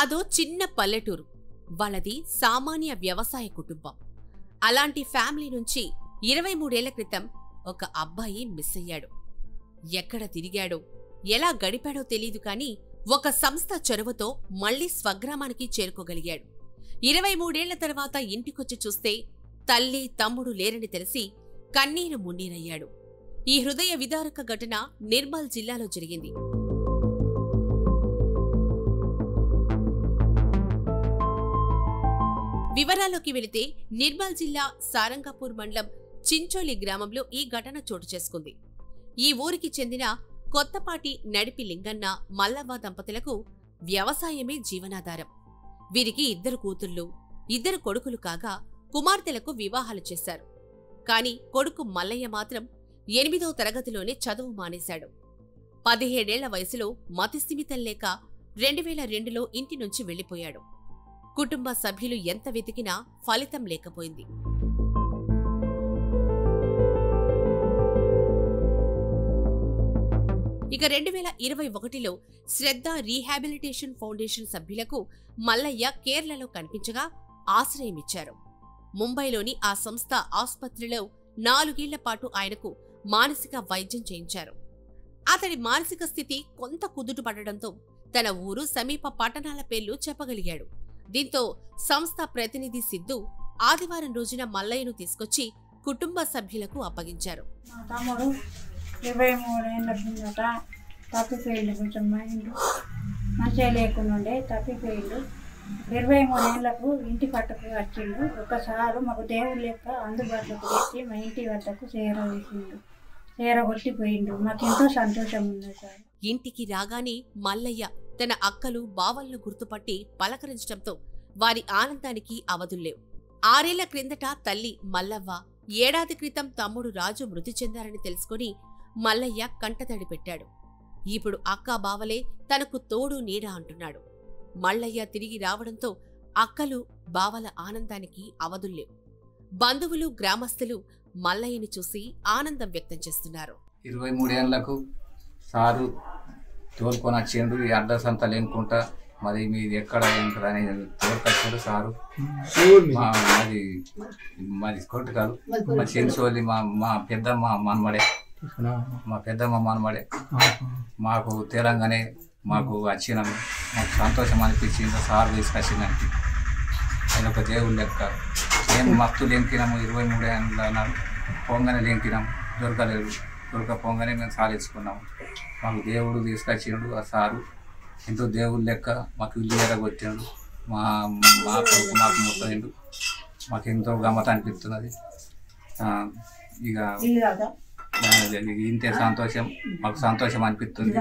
అదో చిన్న పల్లెటూరు. వాళ్ళది సామాన్య వ్యవసాయ కుటుంబం. అలాంటి ఫ్యామిలీ నుంచి 23 ఏళ్ల క్రితం ఒక అబ్బాయి మిస్ అయ్యాడు. ఎక్కడ తిరిగాడో, ఎలా గడిపాడో తెలీదు కాని ఒక సంస్థ చొరవతో మళ్లీ స్వగ్రామానికి చేరుకోగలిగాడు. 23 ఏళ్ల తర్వాత ఇంటికొచ్చి చూస్తే తల్లి తమ్ముడు లేరని తెలిసి కన్నీరు మున్నీరయ్యాడు. ఈ హృదయ విదారక ఘటన నిర్మల్ జిల్లాలో జరిగింది. వివరాల్లోకి వెళితే నిర్మల్ జిల్లా సారంగపూర్ మండలం చించోలి గ్రామంలో ఈ ఘటన చోటు చేసుకుంది. ఈ ఊరికి చెందిన కొత్తపాటి నడిపి లింగన్న మల్లవ్వ దంపతులకు వ్యవసాయమే జీవనాధారం. వీరికి 2 కూతుళ్లు 2 కొడుకులు కాగా కుమార్తెలకు వివాహాలు చేశారు. కాని కొడుకు మల్లయ్య మాత్రం 8వ తరగతిలోనే చదువు మానేశాడు. 17 ఏళ్ల వయసులో మతిస్థిమితం లేక 2002లో ఇంటి నుంచి వెళ్లిపోయాడు. కుటుంబ సభ్యులు ఎంత వెతికినా ఫలితం లేకపోయింది. ఇక 2021లో శ్రద్ధ రీహాబిలిటేషన్ ఫౌండేషన్ సభ్యులకు మల్లయ్య కేరళలో కనిపించగా ఆశ్రయమిచ్చారు. ముంబైలోని ఆ సంస్థ ఆస్పత్రిలో 4 ఏళ్ల పాటు ఆయనకు మానసిక వైద్యం చేయించారు. అతడి మానసిక స్థితి కొంత కుదుట పడడంతో తన ఊరు సమీప పట్టణాల పేర్లు చెప్పగలిగాడు. దీంతో సంస్థ ప్రతినిధి సిద్ధు ఆదివారం రోజున మల్లయ్యను తీసుకొచ్చి కుటుంబ సభ్యులకు అప్పగించారు. మా తమ్ముడు 23 ఏళ్ల కిందట తప్పిపోయిండు. కొంచెం మైండ్ మంచిగా లేకుండా తప్పిపోయిండు. 23 ఏళ్లకు ఇంటి పట్టుకు వచ్చిండు. ఒకసారి మాకు దేవుడు లెక్క అందుబాటులోకి తెచ్చి మా ఇంటి వద్దకు చేరవేసిండు. చేరగొట్టిపోయిండు. మాకెంతో సంతోషం ఉంది సార్. ఇంటికి రాగానే మల్లయ్య తన అక్కలు బావలను గుర్తుపట్టి పలకరించడంతో వారి ఆనందానికి అవధుల్లేవు. 6 ఏళ్ల క్రిందట తల్లి మల్లవ్వ, 1 ఏడాది క్రితం తమ్ముడు రాజు మృతి చెందారని తెలుసుకుని మల్లయ్య కంటతడి పెట్టాడు. ఇప్పుడు అక్కా బావలే తనకు తోడు నీడ అంటున్నాడు. మల్లయ్య తిరిగి రావడంతో అక్కలు బావల ఆనందానికి అవధుల్లేవు. బంధువులు గ్రామస్తులు మల్లయ్యని చూసి ఆనందం వ్యక్తం చేస్తున్నారు. 23 ఏళ్లకు సారు తోలుకొని వచ్చిండు. ఈ అడ్రస్ అంతా లేనుకుంటా మరి మీది ఎక్కడ ఏంటది అని తోలుకొచ్చాడు సారు. మాది కొట్టు కాదు, మా చెంచోలి, మా పెద్దమ్మ మనమడే, మాకు తెలంగాణ మాకు వచ్చినాము. మాకు సంతోషం అనిపించింది సారు తీసుకొచ్చిందానికి. అది ఒక దేవుడు లెక్క. మేము మస్తు లెంకినాము. 23 ఏళ్ళ నాడు పొంగనే లెంకినాము. దొరకలేదు. దొరకపోగానే మేము సాధించుకున్నాము. మాకు దేవుడు తీసుకొచ్చిండు. ఆ సారు ఎంతో దేవుడు లెక్క మాకు ఇల్లు ఎరగొచ్చాడు. మాకు ముట్టండు. మాకు ఎంతో గమ్మత అనిపిస్తున్నది. ఇక ఇంతే సంతోషం, మాకు సంతోషం అనిపిస్తుంది.